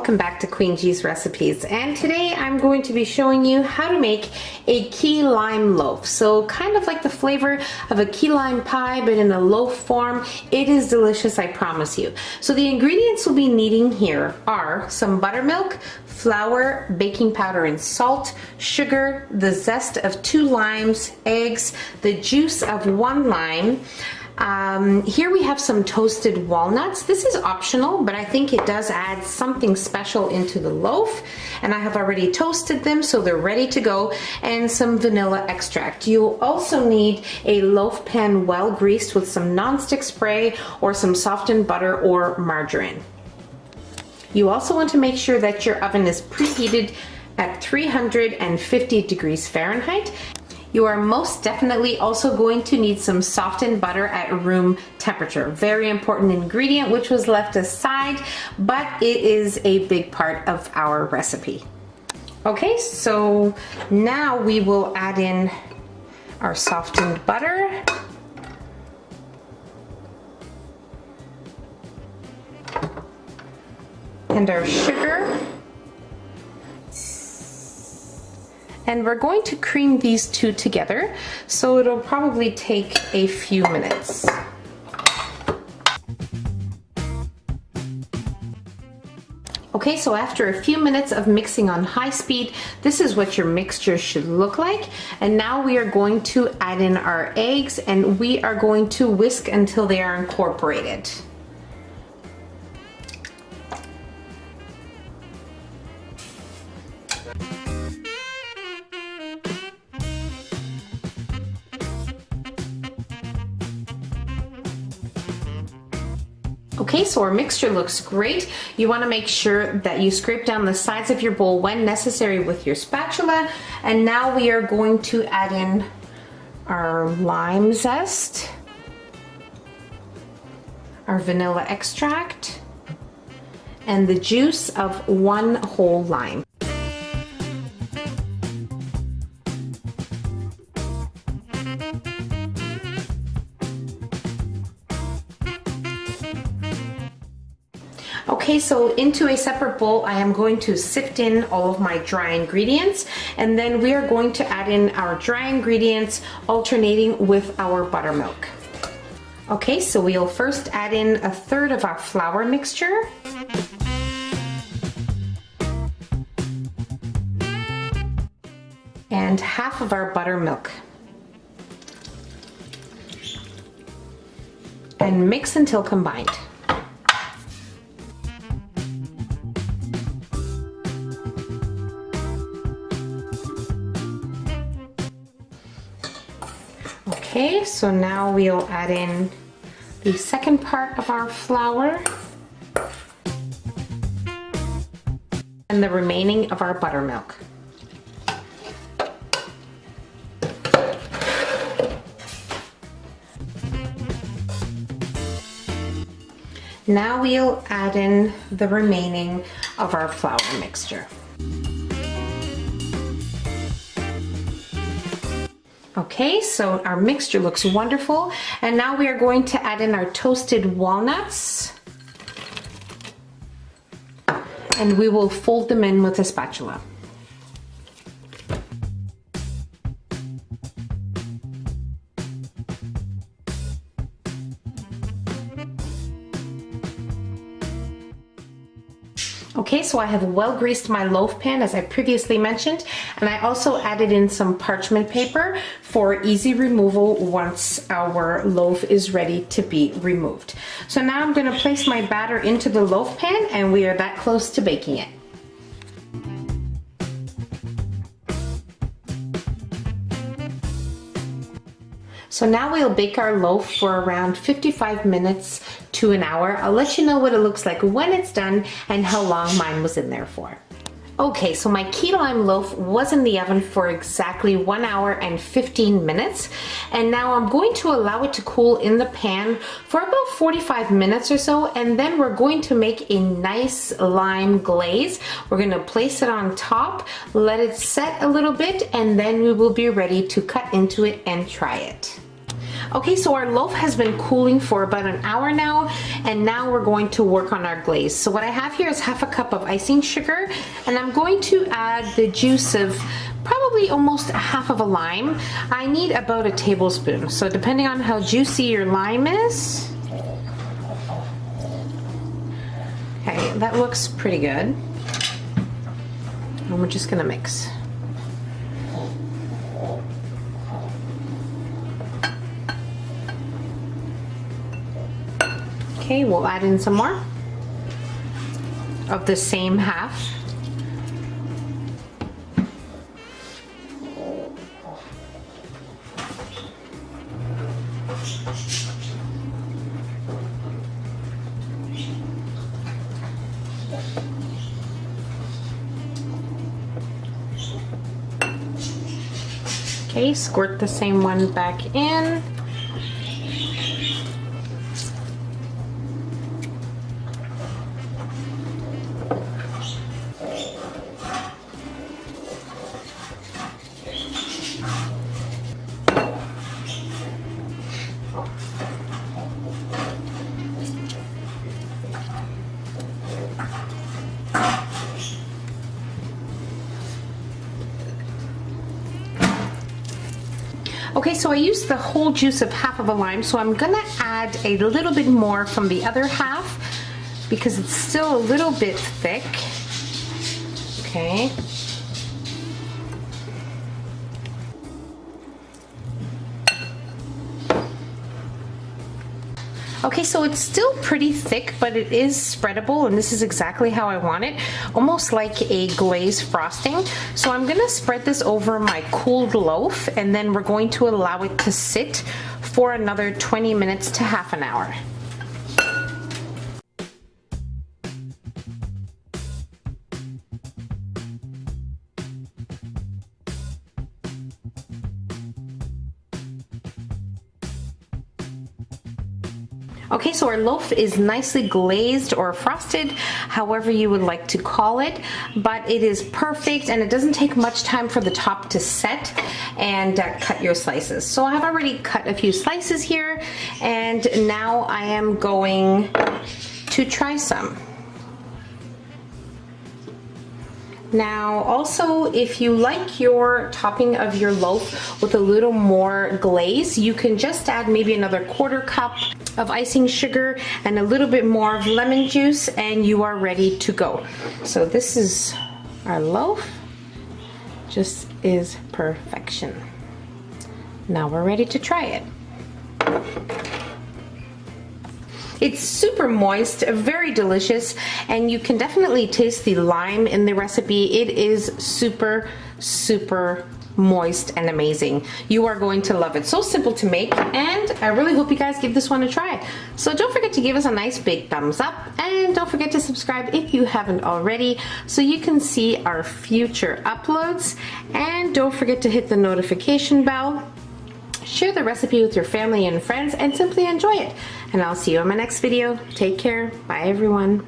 welcome back to Queen G's Recipes, and today I'm going to be showing you how to make a key lime loaf. So kind of like the flavor of a key lime pie but in a loaf form. It is delicious, I promise you. So the ingredients we'll be needing here are some buttermilk, flour, baking powder and salt, sugar, the zest of 2 limes, eggs, the juice of 1 lime. Here we have some toasted walnuts. This is optional, but I think it does add something special into the loaf. And I have already toasted them, so they're ready to go. And some vanilla extract. You'll also need a loaf pan well greased with some nonstick spray or some softened butter or margarine. You also want to make sure that your oven is preheated at 350 degrees Fahrenheit. You are most definitely also going to need some softened butter at room temperature. Very important ingredient which was left aside, but it is a big part of our recipe. Okay, so now we will add in our softened butter. And our sugar. And we're going to cream these two together, so it'll probably take a few minutes. Okay, so after a few minutes of mixing on high speed, this is what your mixture should look like. And now we are going to add in our eggs, and we are going to whisk until they are incorporated. Okay, so our mixture looks great. You want to make sure that you scrape down the sides of your bowl when necessary with your spatula. And now we are going to add in our lime zest, our vanilla extract, and the juice of 1 whole lime. Okay, so into a separate bowl, I am going to sift in all of my dry ingredients, and then we are going to add in our dry ingredients alternating with our buttermilk. Okay, so we'll first add in 1/3 of our flour mixture. And 1/2 of our buttermilk. And mix until combined. Okay, so now we'll add in the second part of our flour and the remaining of our buttermilk. Now we'll add in the remaining of our flour mixture. Okay, so our mixture looks wonderful, and now we are going to add in our toasted walnuts, and we will fold them in with a spatula. Okay, so I have well greased my loaf pan as I previously mentioned, and I also added in some parchment paper for easy removal once our loaf is ready to be removed. So now I'm going to place my batter into the loaf pan, and we are that close to baking it. So now we'll bake our loaf for around 55 minutes to an hour. I'll let you know what it looks like when it's done and how long mine was in there for. Okay, so my key lime loaf was in the oven for exactly 1 hour and 15 minutes. And now I'm going to allow it to cool in the pan for about 45 minutes or so. And then we're going to make a nice lime glaze. We're gonna place it on top, let it set a little bit, and then we will be ready to cut into it and try it. Okay, so our loaf has been cooling for about an hour now, and now we're going to work on our glaze. So what I have here is half a cup of icing sugar, and I'm going to add the juice of probably almost half of a lime. I need about a tablespoon, so depending on how juicy your lime is. Okay, that looks pretty good. And we're just gonna mix. Okay, we'll add in some more of the same half. Okay, squirt the same one back in. Okay, so I used the whole juice of half of a lime, so I'm gonna add a little bit more from the other half because it's still a little bit thick. Okay. Okay, so it's still pretty thick, but it is spreadable, and this is exactly how I want it, almost like a glazed frosting. So I'm gonna spread this over my cooled loaf, and then we're going to allow it to sit for another 20 minutes to half an hour. Okay, so our loaf is nicely glazed or frosted, however you would like to call it, but it is perfect and it doesn't take much time for the top to set and cut your slices. So I've already cut a few slices here, and now I am going to try some. Now also, if you like your topping of your loaf with a little more glaze, you can just add maybe another quarter cup of icing sugar and a little bit more of lemon juice, and you are ready to go. So this is our loaf, just is perfection. Now we're ready to try it. It's super moist, very delicious, and you can definitely taste the lime in the recipe. It is super, super moist and amazing. You are going to love it. So simple to make, and I really hope you guys give this one a try. So don't forget to give us a nice big thumbs up, and don't forget to subscribe if you haven't already so you can see our future uploads, and don't forget to hit the notification bell. Share the recipe with your family and friends, and simply enjoy it. And I'll see you in my next video. Take care. Bye, everyone.